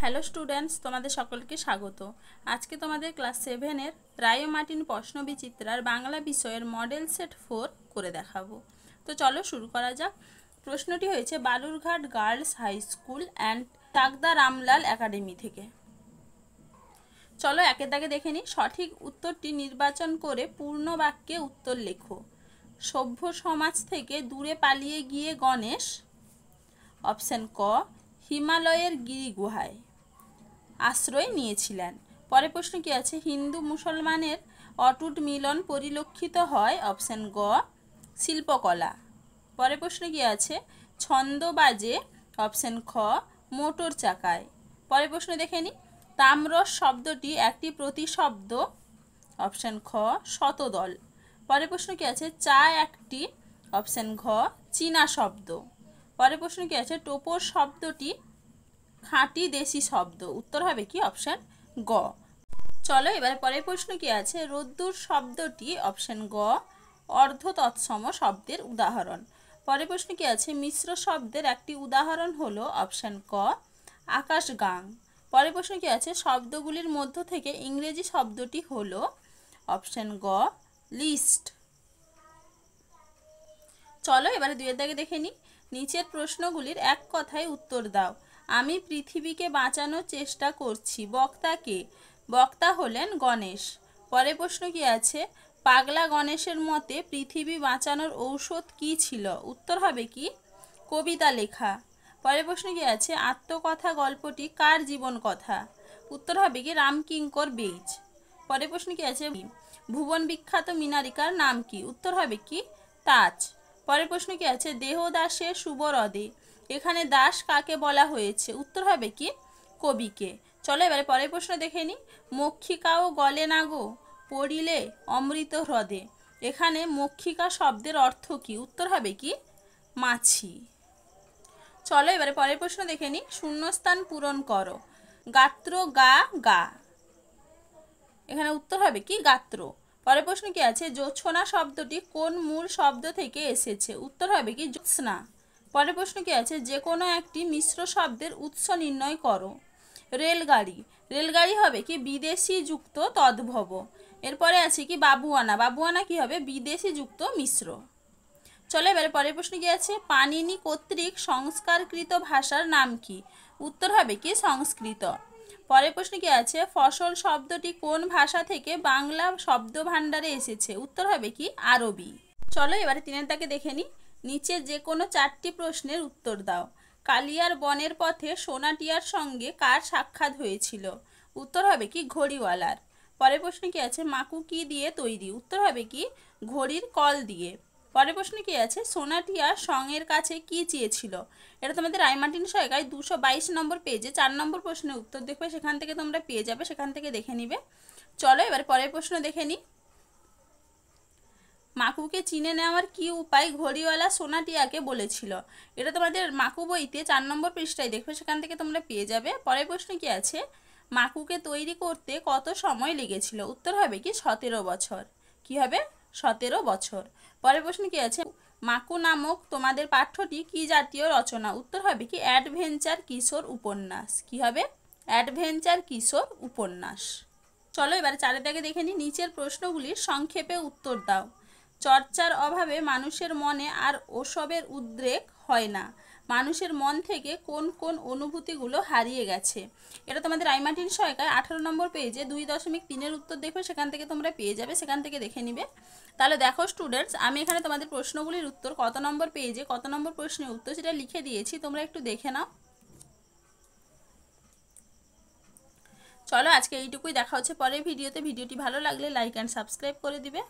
Hello students, তোমাদের সকলকে স্বাগত। আজকে তোমাদের ক্লাস 7-এর রায় মার্টিন প্রশ্নবিচিত্রার বাংলা বিষয়ের মডেল সেট 4 করে দেখাবো। তো চলো শুরু করা যাক। প্রশ্নটি হয়েছে Balurghat girls high school and Takdah Ramlal academy থেকে। চলো একের দাগে দেখে নিই। সঠিক উত্তরটি নির্বাচন করে পূর্ণ বাক্যে উত্তর লেখো। সভ্য সমাজ থেকে দূরে পালিয়ে গিয়ে গণেশ অপশন ক হিমালয়ের গিরিগুহায় আশ্রয় নিয়েছিলেন। পরের প্রশ্ন কি আছে? হিন্দু মুসলমানের অটুট মিলন পরিলক্ষিত হয় অপশন গ শিল্পকলা। পরের প্রশ্ন কি আছে? ছন্দ বাজে অপশন খ মোটর চাকায়। পরের প্রশ্ন দেখে নি। তাম্রস শব্দটি একটি প্রতিশব্দ অপশন খ শতদল। পরের প্রশ্ন কি আছে? চা একটি অপশন ঘ চীনা শব্দ। পরের প্রশ্ন কি আছে? টোপর শব্দটি খাঁটি দেশি শব্দ। উত্তর হবে কি? অপশন গ। চলো এবারে পরের প্রশ্ন কি আছে? রোদ্দুর শব্দটি অপশন গ অর্ধ তৎসম শব্দের উদাহরণ। পরের প্রশ্ন কি আছে? মিশ্র শব্দের একটি উদাহরণ হলো অপশন ক আকাশগাং। পরের প্রশ্ন কি আছে? শব্দগুলির মধ্য থেকে ইংরেজি শব্দটি হলো অপশন গ লিস্ট। চলো এবারে দুইয়ের দাগে দেখে নিই। নিচের প্রশ্নগুলির এক কথায় উত্তর দাও। আমি পৃথিবীকে বাঁচানোর চেষ্টা করছি। বক্তাকে? বক্তা হলেন গণেশ। পরের প্রশ্ন কি আছে? পাগলা গণেশের মতে পৃথিবী বাঁচানোর ঔষধ কি ছিল? উত্তর হবে কি? কবিতা লেখা। পরের প্রশ্ন কি আছে? আত্মকথা গল্পটি কার জীবন কথা? উত্তর হবে কি? রামকিঙ্কর বেইজ। পরের প্রশ্ন কি আছে? ভুবন বিখ্যাত মিনারিকার নাম কি? উত্তর হবে কি? তাজ। পরের প্রশ্ন কি আছে? দেহদাসের শুভরদে এখানে দাস কাকে বলা হয়েছে? উত্তর হবে কি? কবিকে। চলো এবারে পরের প্রশ্ন দেখে নিই। মক্ষিকাও গলে না গো পড়িলে অমৃত হ্রদে এখানে মক্ষিকা শব্দের অর্থ কি? উত্তর হবে কি? মাছি। চলো এবারে পরের প্রশ্ন দেখে নিই। শূন্যস্থান পূরণ করো। গাত্র গা গা এখানে উত্তর হবে কি? গাত্র। পরের প্রশ্ন কি আছে? জোছনা শব্দটি কোন মূল শব্দ থেকে এসেছে? উত্তর হবে কি? জ্যোৎস্না। পরের প্রশ্ন কি আছে? যে কোনো একটি মিশ্র শব্দের উৎস নির্ণয় করো। রেলগাড়ি। রেলগাড়ি হবে কি? বিদেশি যুক্ত তদ্ভব। এরপরে আছে কি? বাবুয়ানা। বাবুয়ানা কি হবে? বিদেশি যুক্ত মিশ্র। চলো এবারে পরের প্রশ্ন কি আছে? পাণিনি কর্তৃক সংস্কারকৃত ভাষার নাম কি? উত্তর হবে কি? সংস্কৃত। পরের প্রশ্ন কি আছে? ফসল শব্দটি কোন ভাষা থেকে বাংলা শব্দ ভাণ্ডারে এসেছে? উত্তর হবে কি? আরবি। চলো এবারে তিনের দাগে দেখে নিই। নিচে যে কোনো চারটি প্রশ্নের উত্তর দাও। কালিয়ার বনের পথে সোনাটিয়ার সঙ্গে কার সাক্ষাৎ হয়েছিল? উত্তর হবে কি? ঘড়িওয়ালার। পরের প্রশ্ন কি আছে? মাকু কি দিয়ে তৈরি? উত্তর হবে কি? ঘড়ির কল দিয়ে। পরের প্রশ্ন কি আছে? সোনাটিয়া সঙের কাছে কি চেয়েছিল? এটা তোমাদের রায় মার্টিন সহায়িকায় 222 নম্বর পেজে 4 নম্বর প্রশ্নের উত্তর দেখবে, সেখান থেকে তোমরা পেয়ে যাবে, সেখান থেকে দেখে নিবে। চলো এবার পরের প্রশ্ন দেখে নিই। মাকুকে চিনে নেওয়ার কি উপায় ঘড়িওয়ালা সোনাটিয়াকে বলেছিল? এটা তোমাদের মাকু বইতে 4 নম্বর পৃষ্ঠায় দেখবে, সেখান থেকে তোমরা পেয়ে যাবে। পরের প্রশ্ন কি আছে? মাকুকে তৈরি করতে কত সময় লেগেছিল? উত্তর হবে কি? 17 বছর। কি হবে? 17 বছর। পরের প্রশ্ন কি আছে? মাকু নামক তোমাদের পাঠ্যটি কি জাতীয় রচনা? উত্তর হবে কি? অ্যাডভেঞ্চার কিশোর উপন্যাস। কি হবে? অ্যাডভেঞ্চার কিশোর উপন্যাস। চলো এবার চারের দাগে দেখে নিই। নিচের প্রশ্নগুলির সংক্ষেপে উত্তর দাও। চর্চার অভাবে মানুষের মনে আর ওসবের উদ্রেক হয় না। মানুষের মন থেকে কোন কোন অনুভূতিগুলো হারিয়ে গেছে? এটা তোমাদের রায় মার্টিন সহায়িকায় 18 নম্বর পেজে 2.3-এর উত্তর দেখবে, সেখান থেকে তোমরা পেয়ে যাবে, সেখান থেকে দেখে নিবে। তাহলে দেখো স্টুডেন্টস, আমি এখানে তোমাদের প্রশ্নগুলির উত্তর কত নম্বর পেজে কত নম্বর প্রশ্নের উত্তর সেটা লিখে দিয়েছি, তোমরা একটু দেখে নাও। চলো আজকে এইটুকুই, দেখা হচ্ছে পরের ভিডিওতে। ভিডিওটি ভালো লাগলে লাইক অ্যান্ড সাবস্ক্রাইব করে দিবে।